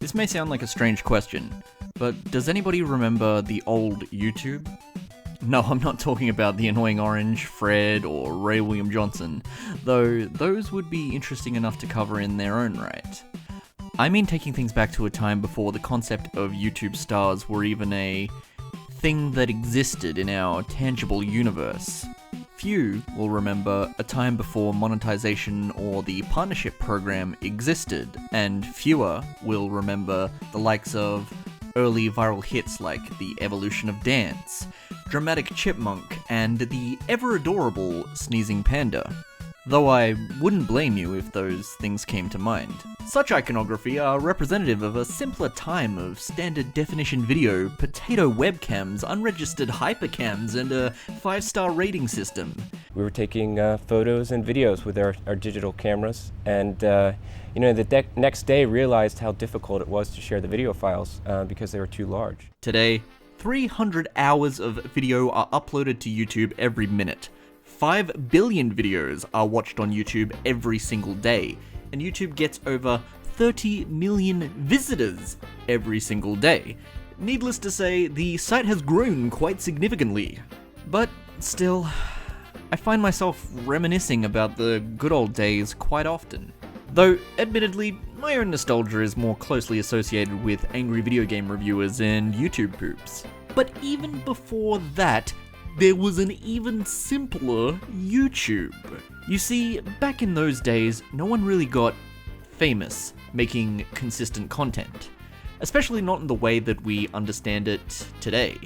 This may sound like a strange question, but does anybody remember the old YouTube? No, I'm not talking about the annoying Orange, Fred, or Ray William Johnson, though those would be interesting enough to cover in their own right. I mean taking things back to a time before the concept of YouTube stars were even a thing that existed in our tangible universe. Few will remember a time before monetization or the partnership program existed, and fewer will remember the likes of early viral hits like The Evolution of Dance, Dramatic Chipmunk, and the ever-adorable Sneezing Panda. Though I wouldn't blame you if those things came to mind. Such iconography are representative of a simpler time of standard definition video, potato webcams, unregistered hypercams, and a 5-star rating system. We were taking photos and videos with our digital cameras, and the next day realized how difficult it was to share the video files because they were too large. Today, 300 hours of video are uploaded to YouTube every minute. 5 billion videos are watched on YouTube every single day, and YouTube gets over 30 million visitors every single day. Needless to say, the site has grown quite significantly. But still, I find myself reminiscing about the good old days quite often. Though, admittedly, my own nostalgia is more closely associated with angry video game reviewers and YouTube poops. But even before that, there was an even simpler YouTube. You see, back in those days, no one really got famous making consistent content. Especially not in the way that we understand it today.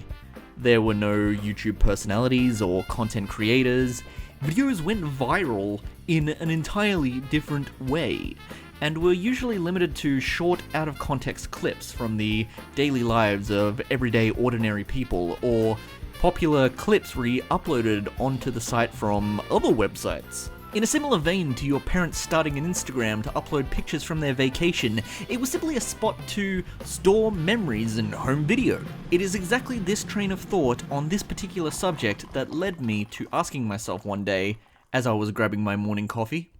There were no YouTube personalities or content creators. Videos went viral in an entirely different way, and were usually limited to short, out-of-context clips from the daily lives of everyday ordinary people, or popular clips re-uploaded onto the site from other websites. In a similar vein to your parents starting an Instagram to upload pictures from their vacation, it was simply a spot to store memories and home video. It is exactly this train of thought on this particular subject that led me to asking myself one day, as I was grabbing my morning coffee,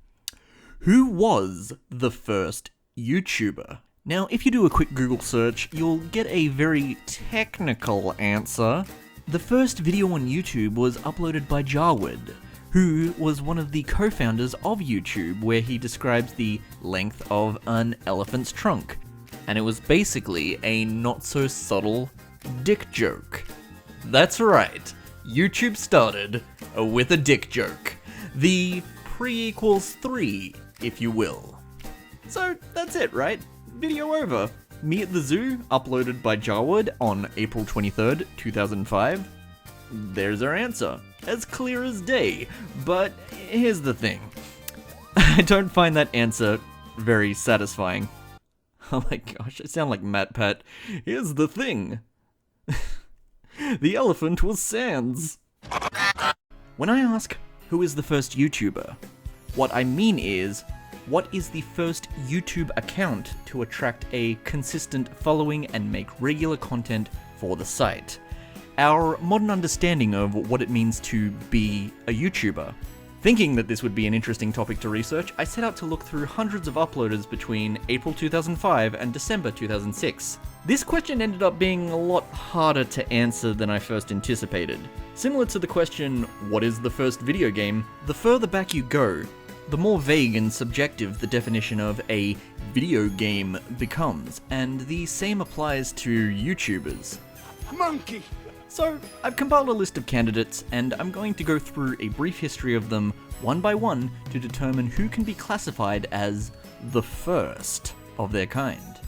who was the first YouTuber? Now, if you do a quick Google search, you'll get a very technical answer. The first video on YouTube was uploaded by Jarwood, who was one of the co-founders of YouTube, where he describes the length of an elephant's trunk. And it was basically a not-so-subtle dick joke. That's right, YouTube started with a dick joke. The pre-3, if you will. So that's it, right? Video over. Me at the Zoo, uploaded by Jarwood on April 23rd, 2005. There's our answer. As clear as day. But here's the thing. I don't find that answer very satisfying. Oh my gosh, I sound like MatPat. Here's the thing. The elephant was Sans. When I ask, who is the first YouTuber? What I mean is, what is the first YouTube account to attract a consistent following and make regular content for the site? Our modern understanding of what it means to be a YouTuber. Thinking that this would be an interesting topic to research, I set out to look through hundreds of uploaders between April 2005 and December 2006. This question ended up being a lot harder to answer than I first anticipated. Similar to the question, what is the first video game, the further back you go, the more vague and subjective the definition of a video game becomes, and the same applies to YouTubers. Monkey! So, I've compiled a list of candidates, and I'm going to go through a brief history of them one by one to determine who can be classified as the first of their kind,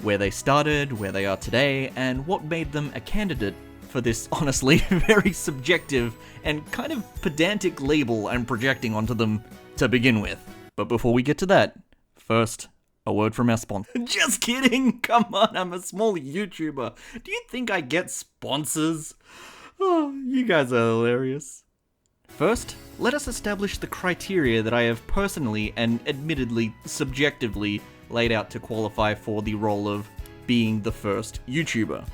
where they started, where they are today, and what made them a candidate for this honestly very subjective and kind of pedantic label I'm projecting onto them to begin with. But before we get to that, first, a word from our sponsor. Just kidding! Come on, I'm a small YouTuber. Do you think I get sponsors? Oh, you guys are hilarious. First, let us establish the criteria that I have personally and admittedly subjectively laid out to qualify for the role of being the first YouTuber.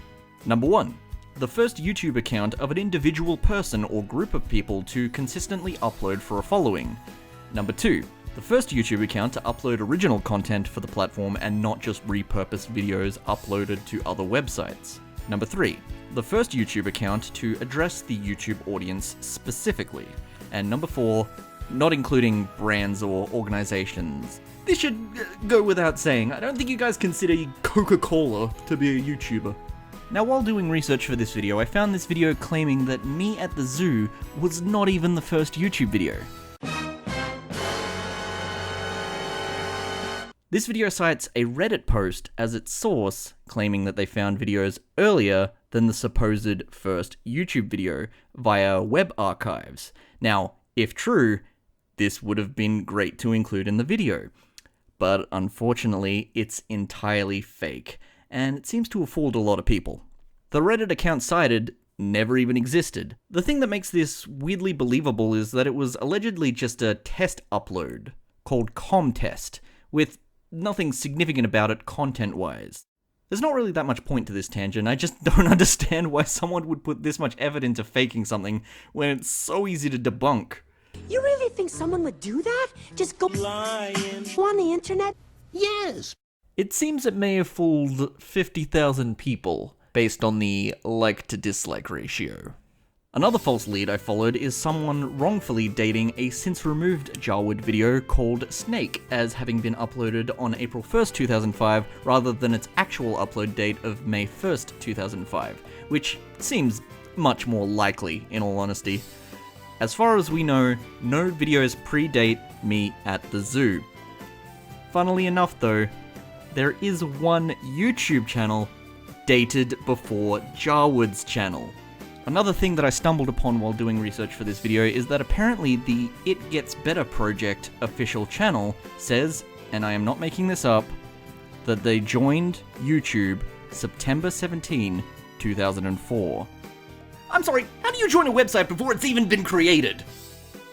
Number 1. The first YouTube account of an individual person or group of people to consistently upload for a following. Number 2. The first YouTube account to upload original content for the platform and not just repurpose videos uploaded to other websites. Number 3. The first YouTube account to address the YouTube audience specifically. And number 4, not including brands or organizations. This should go without saying, I don't think you guys consider Coca-Cola to be a YouTuber. Now, while doing research for this video, I found this video claiming that me at the zoo was not even the first YouTube video. This video cites a Reddit post as its source, claiming that they found videos earlier than the supposed first YouTube video via web archives. Now, if true, this would have been great to include in the video. But unfortunately, it's entirely fake, and it seems to have fooled a lot of people. The Reddit account cited never even existed. The thing that makes this weirdly believable is that it was allegedly just a test upload called ComTest, with nothing significant about it content-wise. There's not really that much point to this tangent, I just don't understand why someone would put this much effort into faking something when it's so easy to debunk. You really think someone would do that? Just go lying on the internet? Yes. It seems it may have fooled 50,000 people, based on the like-to-dislike ratio. Another false lead I followed is someone wrongfully dating a since-removed Jarwood video called Snake as having been uploaded on April 1st, 2005, rather than its actual upload date of May 1st, 2005, which seems much more likely, in all honesty. As far as we know, no videos predate me at the zoo. Funnily enough though, there is one YouTube channel dated before Jarwood's channel. Another thing that I stumbled upon while doing research for this video is that apparently the It Gets Better Project official channel says, and I am not making this up, that they joined YouTube September 17, 2004. I'm sorry, how do you join a website before it's even been created?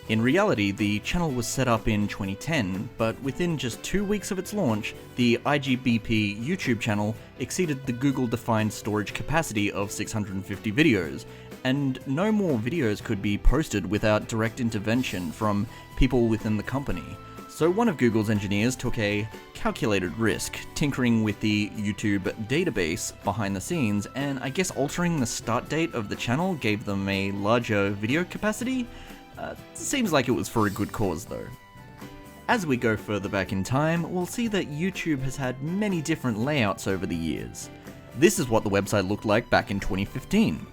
In reality, the channel was set up in 2010, but within just 2 weeks of its launch, the IGBP YouTube channel exceeded the Google-defined storage capacity of 650 videos, and no more videos could be posted without direct intervention from people within the company. So one of Google's engineers took a calculated risk, tinkering with the YouTube database behind the scenes, and I guess altering the start date of the channel gave them a larger video capacity? Seems like it was for a good cause though. As we go further back in time, we'll see that YouTube has had many different layouts over the years. This is what the website looked like back in 2015.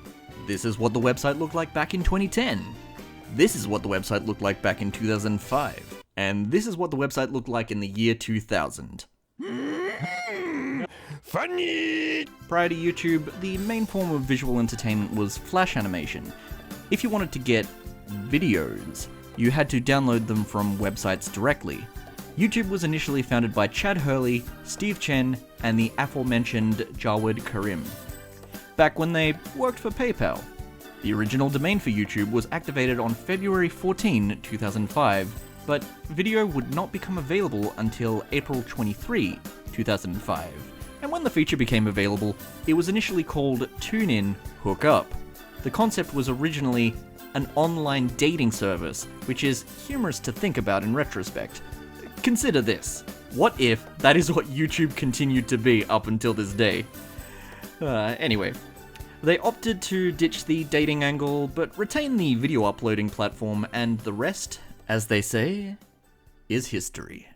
This is what the website looked like back in 2010. This is what the website looked like back in 2005. And this is what the website looked like in the year 2000. Funny! Prior to YouTube, the main form of visual entertainment was flash animation. If you wanted to get videos, you had to download them from websites directly. YouTube was initially founded by Chad Hurley, Steve Chen, and the aforementioned Jawed Karim, back when they worked for PayPal. The original domain for YouTube was activated on February 14, 2005, but video would not become available until April 23, 2005. And when the feature became available, it was initially called TuneIn Hookup. The concept was originally an online dating service, which is humorous to think about in retrospect. Consider this. What if that is what YouTube continued to be up until this day? Anyway, they opted to ditch the dating angle, but retain the video uploading platform, and the rest, as they say, is history.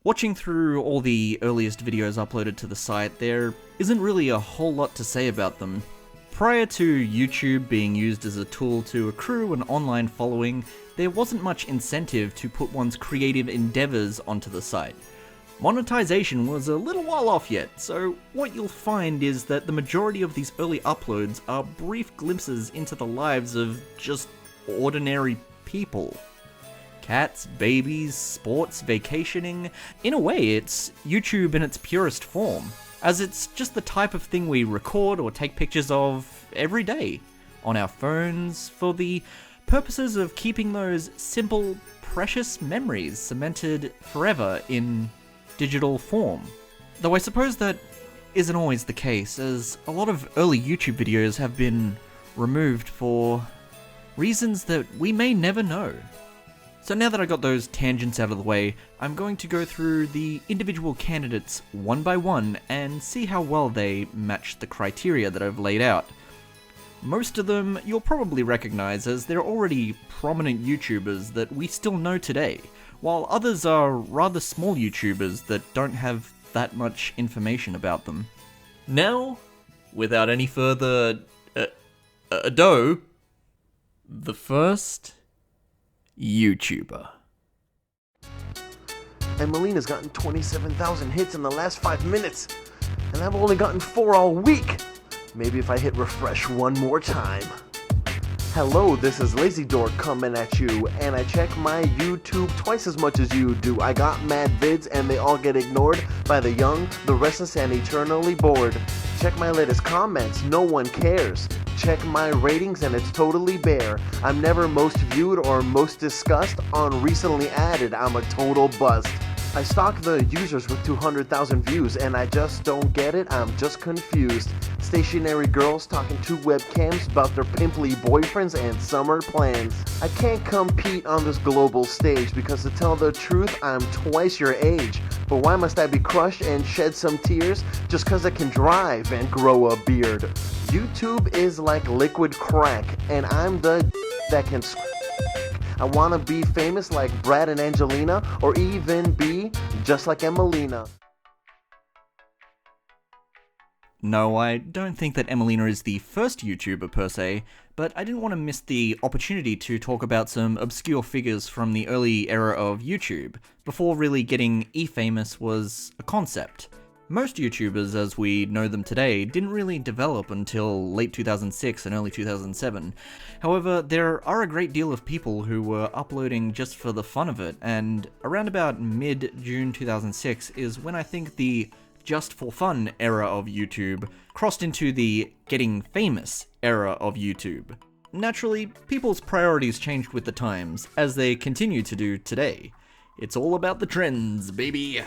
Watching through all the earliest videos uploaded to the site, there isn't really a whole lot to say about them. Prior to YouTube being used as a tool to accrue an online following, there wasn't much incentive to put one's creative endeavors onto the site. Monetization was a little while off yet, so what you'll find is that the majority of these early uploads are brief glimpses into the lives of just ordinary people. Cats, babies, sports, vacationing. In a way, it's YouTube in its purest form, as it's just the type of thing we record or take pictures of every day on our phones for the purposes of keeping those simple, precious memories cemented forever in digital form. Though I suppose that isn't always the case, as a lot of early YouTube videos have been removed for reasons that we may never know. So now that I got those tangents out of the way, I'm going to go through the individual candidates one by one and see how well they match the criteria that I've laid out. Most of them you'll probably recognize as they're already prominent YouTubers that we still know today, while others are rather small YouTubers that don't have that much information about them. Now, without any further ado, the first YouTuber. And Melina's gotten 27,000 hits in the last 5 minutes, and I've only gotten 4 all week. Maybe if I hit refresh one more time. Hello, this is Lazy Dork coming at you, and I check my YouTube twice as much as you do. I got mad vids and they all get ignored by the young, the restless, and eternally bored. Check my latest comments, no one cares. Check my ratings and it's totally bare. I'm never most viewed or most discussed. On recently added, I'm a total bust. I stalk the users with 200,000 views and I just don't get it, I'm just confused. Stationary girls talking to webcams about their pimply boyfriends and summer plans. I can't compete on this global stage because to tell the truth, I'm twice your age. But why must I be crushed and shed some tears just cause I can drive and grow a beard? YouTube is like liquid crack and I'm the that can I wanna be famous like Brad and Angelina, or even be just like Emelina. No, I don't think that Emelina is the first YouTuber per se, but I didn't want to miss the opportunity to talk about some obscure figures from the early era of YouTube, before really getting e-famous was a concept. Most YouTubers as we know them today didn't really develop until late 2006 and early 2007. However, there are a great deal of people who were uploading just for the fun of it, and around about mid-June 2006 is when I think the just for fun era of YouTube crossed into the getting famous era of YouTube. Naturally, people's priorities changed with the times, as they continue to do today. It's all about the trends, baby!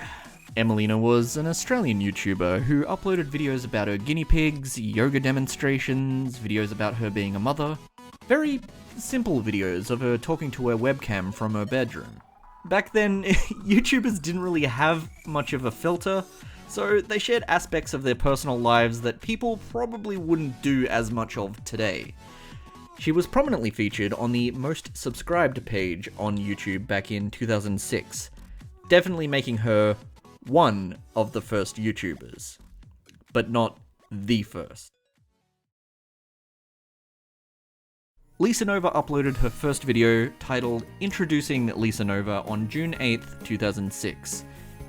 Emelina was an Australian YouTuber who uploaded videos about her guinea pigs, yoga demonstrations, videos about her being a mother. Very simple videos of her talking to her webcam from her bedroom. Back then, YouTubers didn't really have much of a filter, so they shared aspects of their personal lives that people probably wouldn't do as much of today. She was prominently featured on the most subscribed page on YouTube back in 2006, definitely making her one of the first YouTubers, but not the first. Lisa Nova uploaded her first video titled Introducing Lisa Nova on June 8th, 2006.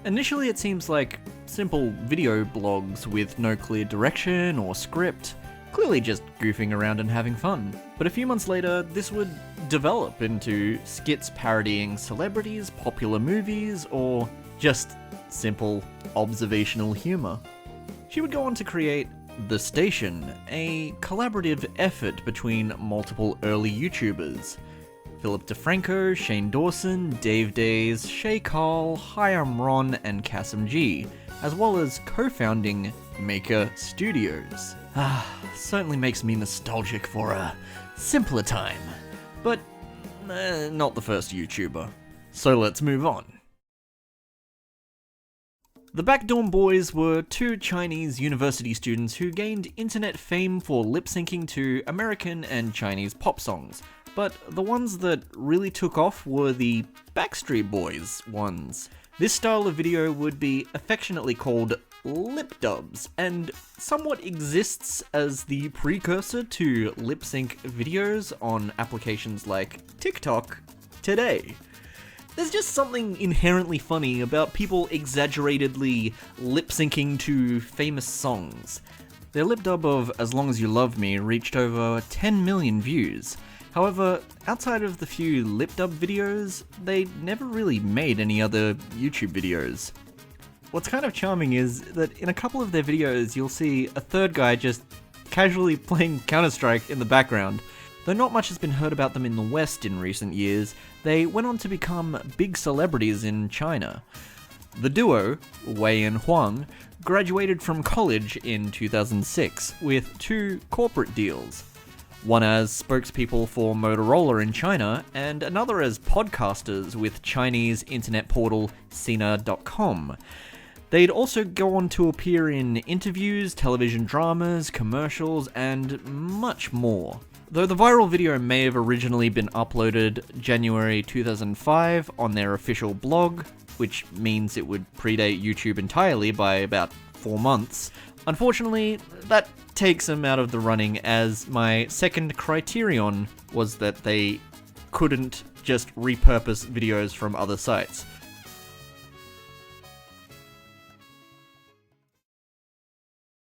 Initially it seems like simple video blogs with no clear direction or script, clearly just goofing around and having fun. But a few months later, this would develop into skits parodying celebrities, popular movies, or just simple observational humor. She would go on to create The Station, a collaborative effort between multiple early YouTubers. Philip DeFranco, Shane Dawson, Dave Days, Shay Carl, Hi I'm Ron, and Kasim G, as well as co-founding Maker Studios. Certainly makes me nostalgic for a simpler time. But, not the first YouTuber. So let's move on. The Backdorn Boys were two Chinese university students who gained internet fame for lip-syncing to American and Chinese pop songs, but the ones that really took off were the Backstreet Boys ones. This style of video would be affectionately called lip dubs, and somewhat exists as the precursor to lip-sync videos on applications like TikTok today. There's just something inherently funny about people exaggeratedly lip-syncing to famous songs. Their lip dub of As Long As You Love Me reached over 10 million views. However, outside of the few lip dub videos, they never really made any other YouTube videos. What's kind of charming is that in a couple of their videos you'll see a third guy just casually playing Counter-Strike in the background. Though not much has been heard about them in the West in recent years, they went on to become big celebrities in China. The duo, Wei and Huang, graduated from college in 2006 with 2 corporate deals. one as spokespeople for Motorola in China, and another as podcasters with Chinese internet portal Sina.com. They'd also go on to appear in interviews, television dramas, commercials, and much more. Though the viral video may have originally been uploaded January 2005 on their official blog, which means it would predate YouTube entirely by about 4 months, unfortunately, that takes them out of the running, as my second criterion was that they couldn't just repurpose videos from other sites.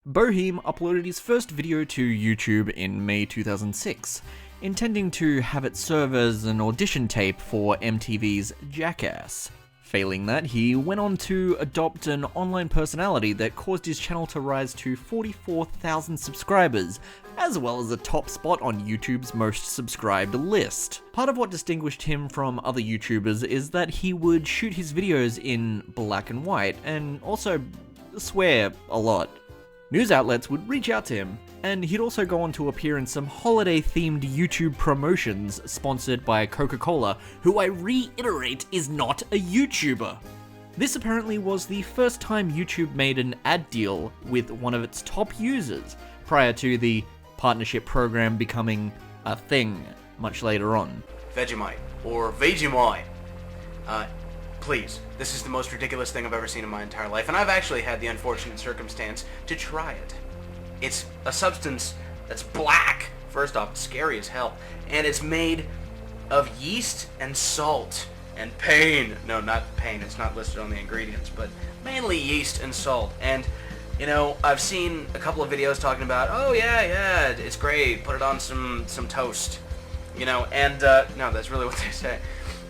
Boheem uploaded his first video to YouTube in May 2006, intending to have it serve as an audition tape for MTV's Jackass. Failing that, he went on to adopt an online personality that caused his channel to rise to 44,000 subscribers, as well as a top spot on YouTube's most subscribed list. Part of what distinguished him from other YouTubers is that he would shoot his videos in black and white, and also swear a lot. News outlets would reach out to him, and he'd also go on to appear in some holiday-themed YouTube promotions sponsored by Coca-Cola, who I reiterate is not a YouTuber. This apparently was the first time YouTube made an ad deal with one of its top users, prior to the partnership program becoming a thing much later on. Vegemite, or Vegemite. Please, this is the most ridiculous thing I've ever seen in my entire life, and I've actually had the unfortunate circumstance to try it. It's a substance that's black. First off, it's scary as hell, and it's made of yeast and salt and pain. No, not pain, it's not listed on the ingredients, but mainly yeast and salt. And, you know, I've seen a couple of videos talking about, oh yeah, it's great, put it on some toast. You know, and, no, that's really what they say.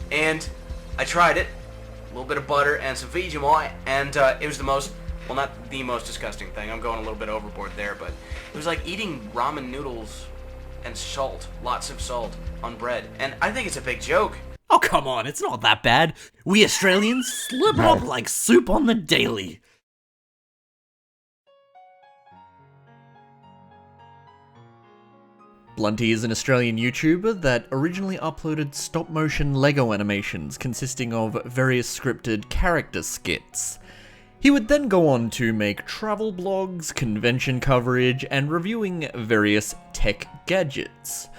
And I tried it. A little bit of butter and some Vegemite, and it was the most, well, not the most disgusting thing. I'm going a little bit overboard there, but it was like eating ramen noodles and salt, lots of salt, on bread. And I think it's a big joke. Oh, come on, it's not that bad. We Australians slip up like soup on the daily. Blunty is an Australian YouTuber that originally uploaded stop-motion Lego animations consisting of various scripted character skits. He would then go on to make travel blogs, convention coverage, and reviewing various tech gadgets.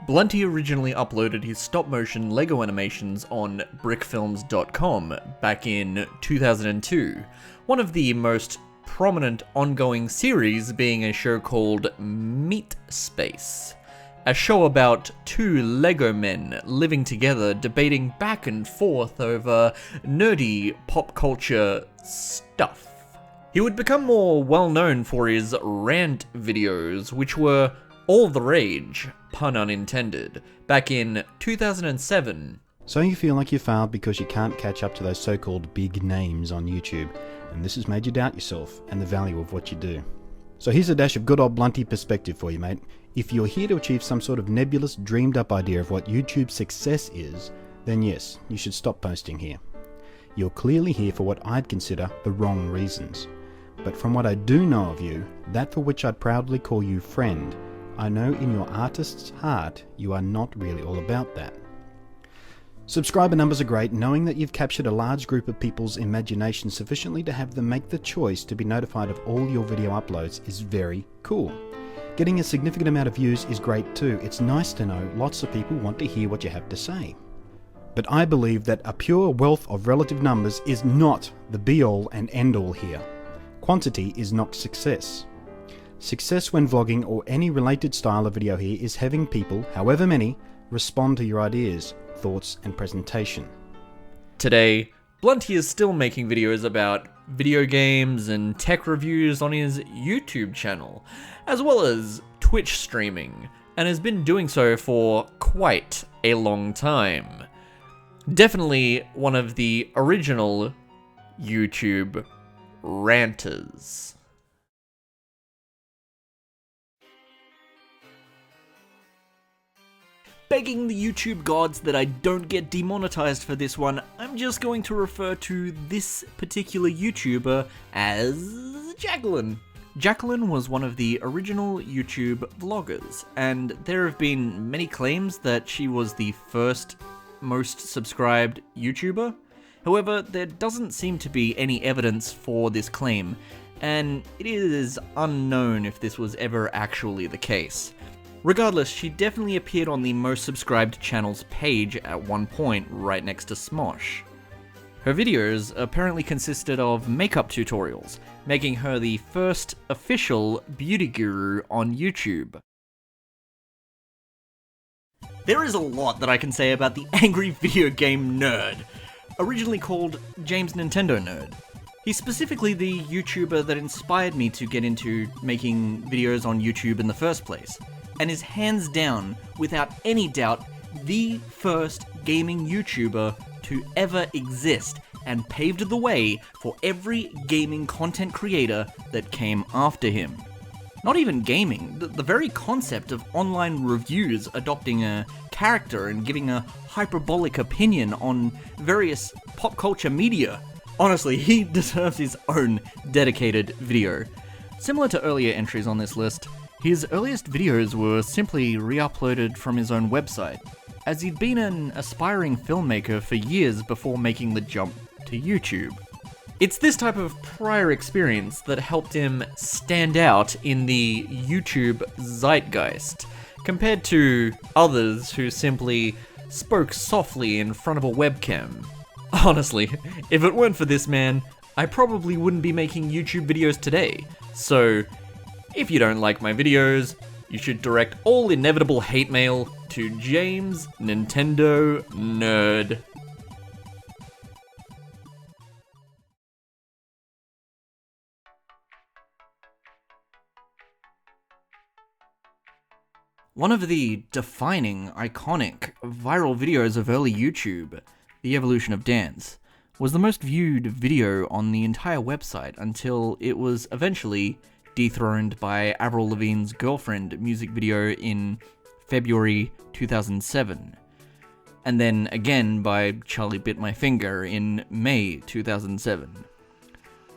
Blunty originally uploaded his stop-motion Lego animations on brickfilms.com back in 2002, one of the most prominent ongoing series being a show called Meat Space, a show about two Lego men living together debating back and forth over nerdy pop culture stuff. He would become more well known for his rant videos, which were all the rage, pun unintended, back in 2007. So you feel like you failed because you can't catch up to those so-called big names on YouTube, and this has made you doubt yourself and the value of what you do. So here's a dash of good old Blunty perspective for you, mate. If you're here to achieve some sort of nebulous, dreamed-up idea of what YouTube success is, then yes, you should stop posting here. You're clearly here for what I'd consider the wrong reasons. But from what I do know of you, that for which I'd proudly call you friend, I know in your artist's heart you are not really all about that. Subscriber numbers are great. Knowing that you've captured a large group of people's imagination sufficiently to have them make the choice to be notified of all your video uploads is very cool. Getting a significant amount of views is great too. It's nice to know lots of people want to hear what you have to say. But I believe that a pure wealth of relative numbers is not the be-all and end-all here. Quantity is not success. Success when vlogging or any related style of video here is having people, however many, respond to your ideas, thoughts and presentation. Today, Blunty is still making videos about video games and tech reviews on his YouTube channel, as well as Twitch streaming, and has been doing so for quite a long time. Definitely one of the original YouTube ranters. Begging the YouTube gods that I don't get demonetized for this one, I'm just going to refer to this particular YouTuber as Jacqueline. Jacqueline was one of the original YouTube vloggers, and there have been many claims that she was the first most subscribed YouTuber. However, there doesn't seem to be any evidence for this claim, and it is unknown if this was ever actually the case. Regardless, she definitely appeared on the most subscribed channels page at one point, right next to Smosh. Her videos apparently consisted of makeup tutorials, making her the first official beauty guru on YouTube. There is a lot that I can say about the angry video game nerd, originally called James Nintendo Nerd. He's specifically the YouTuber that inspired me to get into making videos on YouTube in the first place, and is hands down, without any doubt, the first gaming YouTuber to ever exist, and paved the way for every gaming content creator that came after him. Not even gaming, the very concept of online reviews adopting a character and giving a hyperbolic opinion on various pop culture media. Honestly, he deserves his own dedicated video. Similar to earlier entries on this list, his earliest videos were simply re-uploaded from his own website, as he'd been an aspiring filmmaker for years before making the jump to YouTube. It's this type of prior experience that helped him stand out in the YouTube zeitgeist, compared to others who simply spoke softly in front of a webcam. Honestly, if it weren't for this man, I probably wouldn't be making YouTube videos today. So, if you don't like my videos, you should direct all inevitable hate mail to James Nintendo Nerd. One of the defining, iconic, viral videos of early YouTube, The Evolution of Dance, was the most viewed video on the entire website until it was eventually dethroned by Avril Lavigne's Girlfriend music video in February 2007, and then again by Charlie Bit My Finger in May 2007.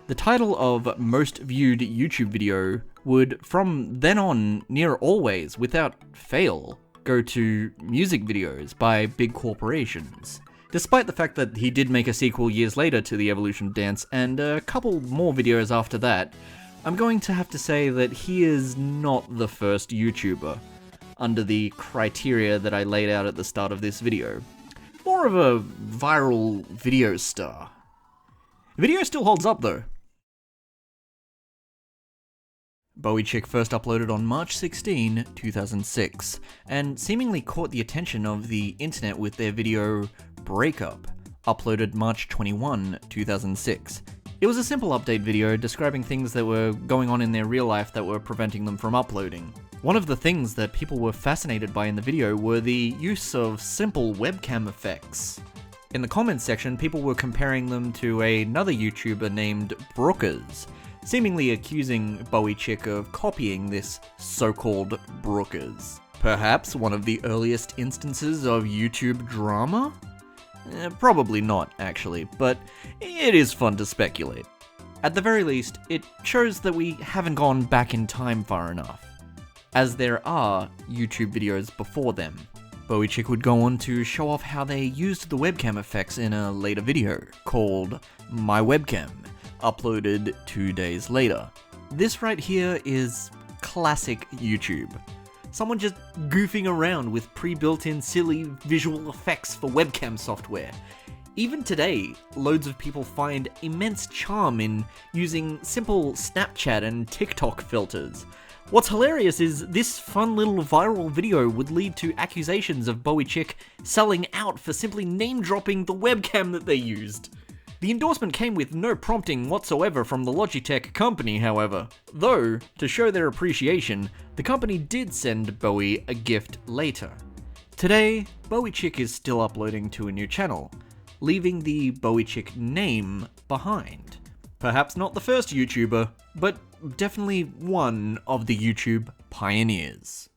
The title of most viewed YouTube video would, from then on, near always, without fail, go to music videos by big corporations. Despite the fact that he did make a sequel years later to The Evolution of Dance, and a couple more videos after that, I'm going to have to say that he is not the first YouTuber, under the criteria that I laid out at the start of this video. More of a viral video star. The video still holds up though. Bowie Chick first uploaded on March 16, 2006, and seemingly caught the attention of the internet with their video Breakup, uploaded March 21, 2006. It was a simple update video describing things that were going on in their real life that were preventing them from uploading. One of the things that people were fascinated by in the video were the use of simple webcam effects. In the comments section, people were comparing them to another YouTuber named Brookers, seemingly accusing Bowie Chick of copying this so-called Brookers. Perhaps one of the earliest instances of YouTube drama? Probably not, actually, but it is fun to speculate. At the very least, it shows that we haven't gone back in time far enough, as there are YouTube videos before them. Bowie Chick would go on to show off how they used the webcam effects in a later video, called My Webcam, uploaded 2 days later. This right here is classic YouTube. Someone just goofing around with pre-built-in silly visual effects for webcam software. Even today, loads of people find immense charm in using simple Snapchat and TikTok filters. What's hilarious is this fun little viral video would lead to accusations of Bowie Chick selling out for simply name-dropping the webcam that they used. The endorsement came with no prompting whatsoever from the Logitech company, however. Though, to show their appreciation, the company did send Bowie a gift later. Today, Bowie Chick is still uploading to a new channel, leaving the Bowie Chick name behind. Perhaps not the first YouTuber, but definitely one of the YouTube pioneers.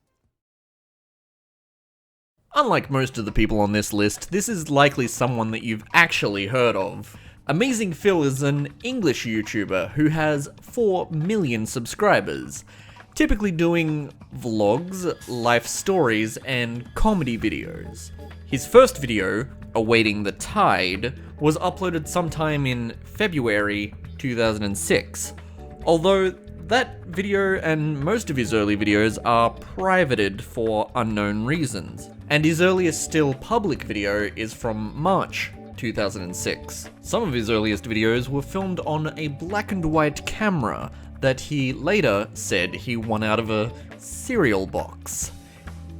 Unlike most of the people on this list, this is likely someone that you've actually heard of. Amazing Phil is an English YouTuber who has 4 million subscribers, typically doing vlogs, life stories, and comedy videos. His first video, Awaiting the Tide, was uploaded sometime in February 2006, although that video and most of his early videos are privated for unknown reasons, and his earliest still public video is from March 2006. Some of his earliest videos were filmed on a black and white camera that he later said he won out of a cereal box.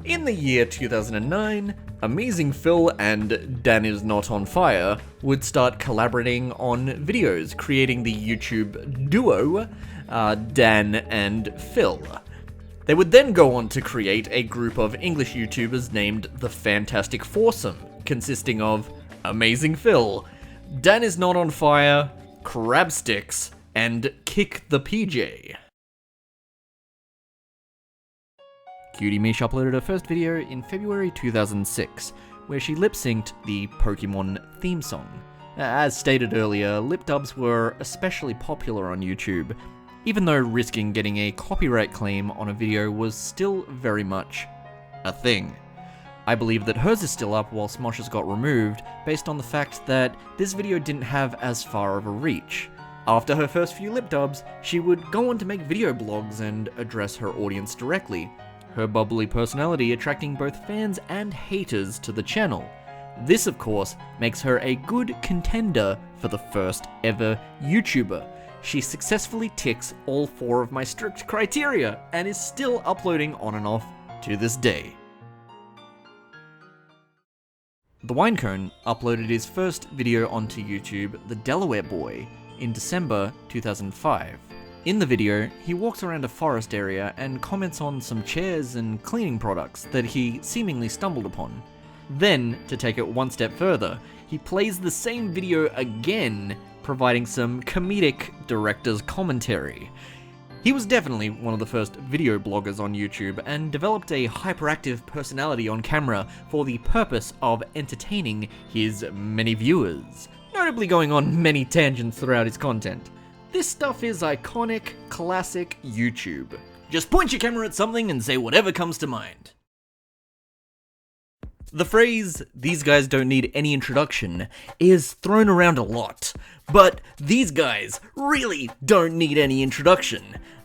In the year 2009, Amazing Phil and Dan Is Not On Fire would start collaborating on videos, creating the YouTube duo, Dan and Phil. They would then go on to create a group of English YouTubers named The Fantastic Foursome, consisting of Amazing Phil, Dan Is Not On Fire, Crabsticks, and Kick the PJ. Cutie Mish uploaded her first video in February 2006, where she lip-synced the Pokemon theme song. As stated earlier, lip dubs were especially popular on YouTube, even though risking getting a copyright claim on a video was still very much a thing. I believe that hers is still up while Smosh's got removed, based on the fact that this video didn't have as far of a reach. After her first few lip dubs, she would go on to make video blogs and address her audience directly, her bubbly personality attracting both fans and haters to the channel. This, of course, makes her a good contender for the first ever YouTuber. She successfully ticks all 4 of my strict criteria, and is still uploading on and off to this day. The Winecone uploaded his first video onto YouTube, The Delaware Boy, in December 2005. In the video, he walks around a forest area and comments on some chairs and cleaning products that he seemingly stumbled upon. Then, to take it one step further, he plays the same video again, providing some comedic director's commentary. He was definitely one of the first video bloggers on YouTube and developed a hyperactive personality on camera for the purpose of entertaining his many viewers, notably going on many tangents throughout his content. This stuff is iconic, classic YouTube. Just point your camera at something and say whatever comes to mind. The phrase, "these guys don't need any introduction," is thrown around a lot, but these guys really don't need any introduction.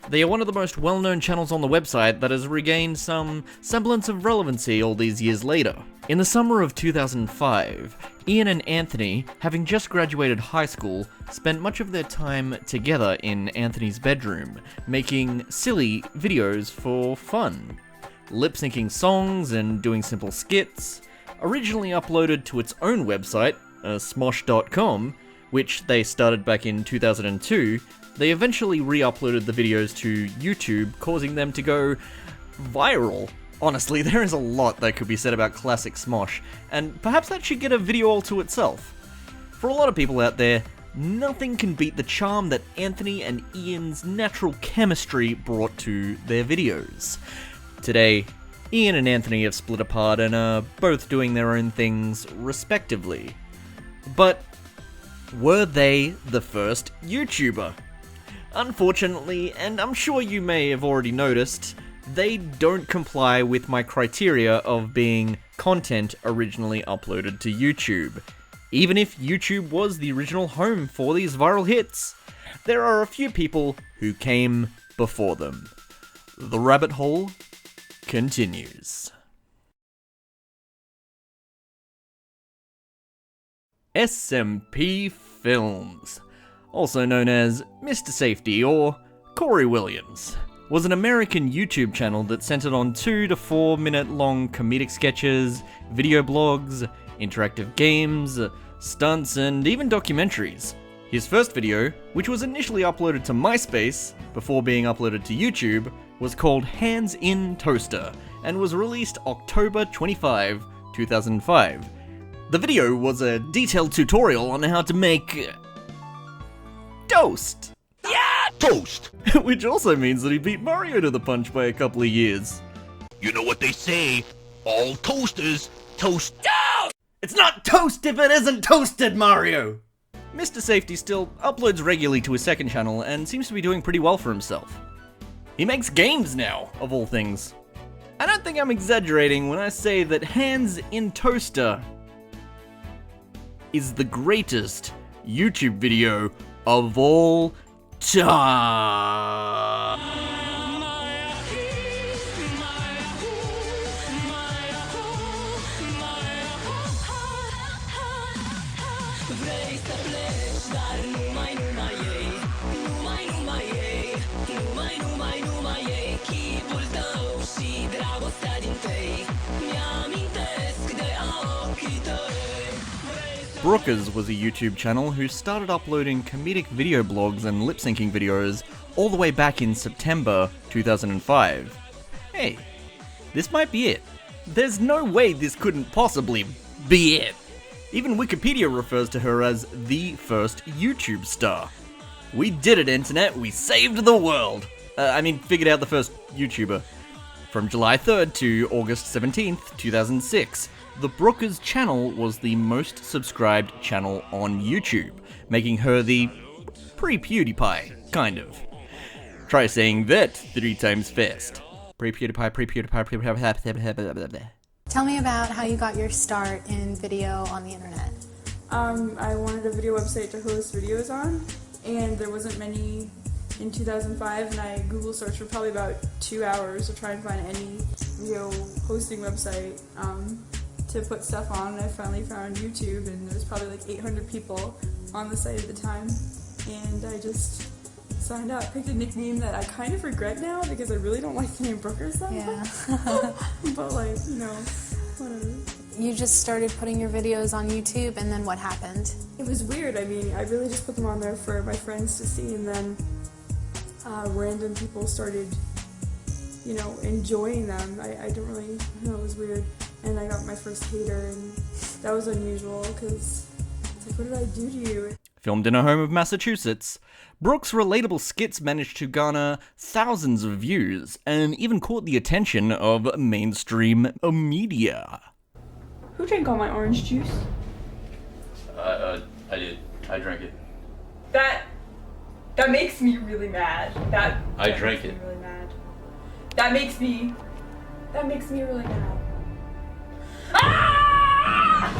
They are one of the most well-known channels on the website that has regained some semblance of relevancy all these years later. In the summer of 2005, Ian and Anthony, having just graduated high school, spent much of their time together in Anthony's bedroom, making silly videos for fun. Lip-syncing songs and doing simple skits. Originally uploaded to its own website, smosh.com, which they started back in 2002, they eventually re-uploaded the videos to YouTube, causing them to go viral. Honestly, there is a lot that could be said about classic Smosh, and perhaps that should get a video all to itself. For a lot of people out there, nothing can beat the charm that Anthony and Ian's natural chemistry brought to their videos. Today, Ian and Anthony have split apart and are both doing their own things respectively. But were they the first YouTuber? Unfortunately, and I'm sure you may have already noticed, they don't comply with my criteria of being content originally uploaded to YouTube. Even if YouTube was the original home for these viral hits, there are a few people who came before them. The rabbit hole continues. SMP Films, also known as Mr. Safety or Corey Williams, was an American YouTube channel that centered on 2 to 4 minute long comedic sketches, video blogs, interactive games, stunts, and even documentaries. His first video, which was initially uploaded to MySpace before being uploaded to YouTube, was called Hands in Toaster and was released October 25, 2005. The video was a detailed tutorial on how to make toast. Yeah, toast! Which also means that he beat Mario to the punch by a couple of years. You know what they say, all toasters toast. It's not toast if it isn't toasted, Mario! Mr. Safety still uploads regularly to his second channel and seems to be doing pretty well for himself. He makes games now, of all things. I don't think I'm exaggerating when I say that Hands in Toaster is the greatest YouTube video of all time. Brookers was a YouTube channel who started uploading comedic video blogs and lip-syncing videos all the way back in September 2005. Hey, this might be it. There's no way this couldn't possibly be it. Even Wikipedia refers to her as the first YouTube star. We did it, internet, we saved the world! Figured out the first YouTuber. From July 3rd to August 17th, 2006, the Brookers channel was the most subscribed channel on YouTube, making her the pre-PewDiePie, kind of. Try saying that 3 times fast. Pre-PewDiePie, pre-PewDiePie. Tell me about how you got your start in video on the internet. I wanted a video website to host videos on, and there wasn't many in 2005, and I Google searched for probably about 2 hours to try and find any video hosting website to put stuff on, and I finally found YouTube, and there was probably like 800 people on the site at the time, and I just signed up. Picked a nickname that I kind of regret now because I really don't like the name Brookers that much. But like, you know, whatever. You just started putting your videos on YouTube, and then what happened? It was weird. I mean, I really just put them on there for my friends to see, and then random people started, you know, enjoying them. I don't really know, it was weird. And I got my first hater, and that was unusual because it's like, what did I do to you? Filmed in her home of Massachusetts, Brooks' relatable skits managed to garner thousands of views and even caught the attention of mainstream media. Who drank all my orange juice? I did. I drank it. That makes me really mad. I drank it. Really mad. That makes me really mad. Ah!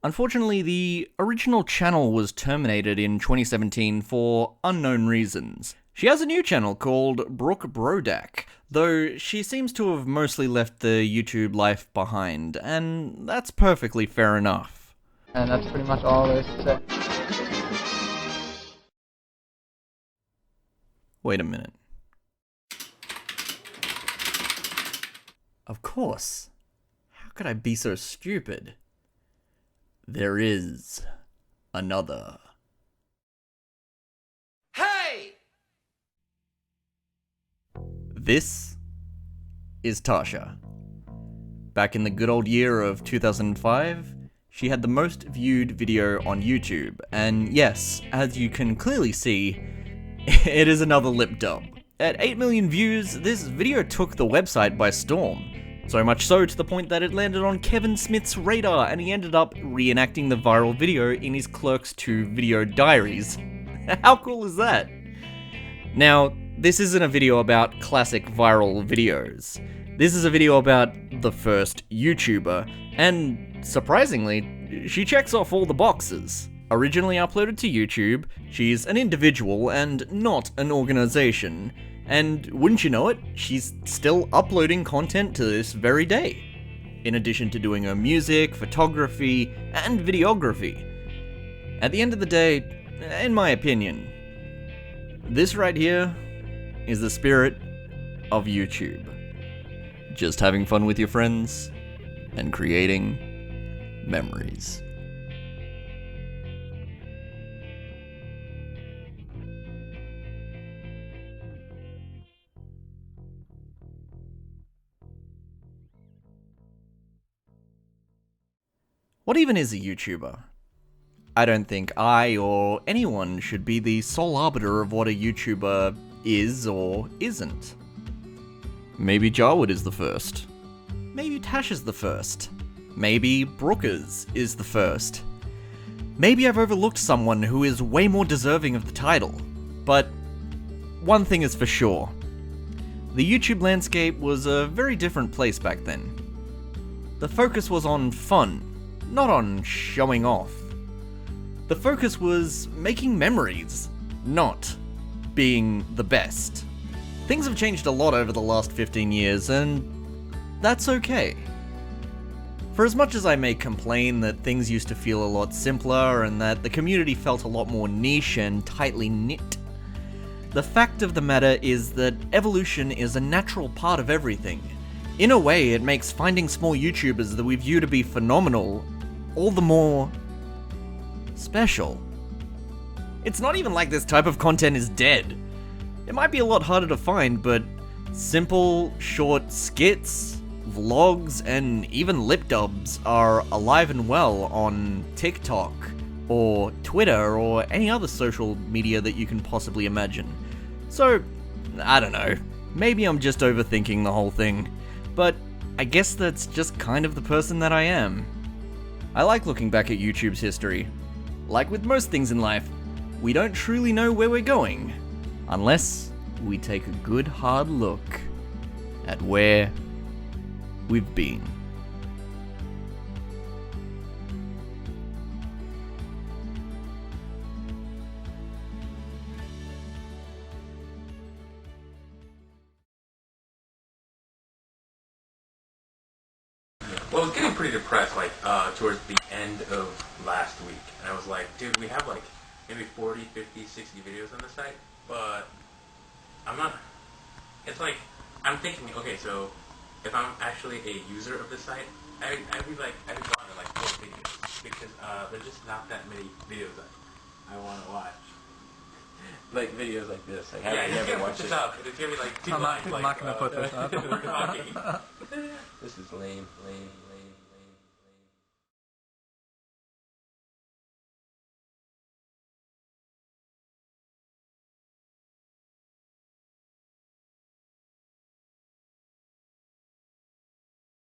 Unfortunately, the original channel was terminated in 2017 for unknown reasons. She has a new channel called Brooke Brodak, though she seems to have mostly left the YouTube life behind, and that's perfectly fair enough. And that's pretty much all there is to say. Wait a minute. Of course. How could I be so stupid? There is another. Hey! This is Tasha. Back in the good old year of 2005, she had the most viewed video on YouTube, and yes, as you can clearly see, it is another lip dub. At 8 million views, this video took the website by storm. So much so to the point that it landed on Kevin Smith's radar, and he ended up reenacting the viral video in his Clerks 2 video diaries. How cool is that? Now, this isn't a video about classic viral videos. This is a video about the first YouTuber, and surprisingly, she checks off all the boxes. Originally uploaded to YouTube, she's an individual and not an organization. And wouldn't you know it, she's still uploading content to this very day, in addition to doing her music, photography, and videography. At the end of the day, in my opinion, this right here is the spirit of YouTube. Just having fun with your friends and creating memories. What even is a YouTuber? I don't think I or anyone should be the sole arbiter of what a YouTuber is or isn't. Maybe Jarwood is the first. Maybe Tash is the first. Maybe Brookers is the first. Maybe I've overlooked someone who is way more deserving of the title. But one thing is for sure. The YouTube landscape was a very different place back then. The focus was on fun, not on showing off. The focus was making memories, not being the best. Things have changed a lot over the last 15 years, and that's okay. For as much as I may complain that things used to feel a lot simpler and that the community felt a lot more niche and tightly knit, the fact of the matter is that evolution is a natural part of everything. In a way, it makes finding small YouTubers that we view to be phenomenal all the more special. It's not even like this type of content is dead. It might be a lot harder to find, but simple, short skits, vlogs, and even lip dubs are alive and well on TikTok, or Twitter, or any other social media that you can possibly imagine. So, I don't know, maybe I'm just overthinking the whole thing, but I guess that's just kind of the person that I am. I like looking back at YouTube's history. Like with most things in life, we don't truly know where we're going, unless we take a good hard look at where we've been. Well, I was getting pretty depressed, like, towards the end of last week. And I was like, dude, we have, like, maybe 40, 50, 60 videos on the site, but I'm not, it's like, I'm thinking, okay, so if I'm actually a user of the site, I'd be gone in, like, 4 videos, because, there's just not that many videos I want to watch. Like, videos like this. Like, yeah, you never watch it. It's gonna be like 2 lines. I'm not gonna put this up. We're talking. This is lame.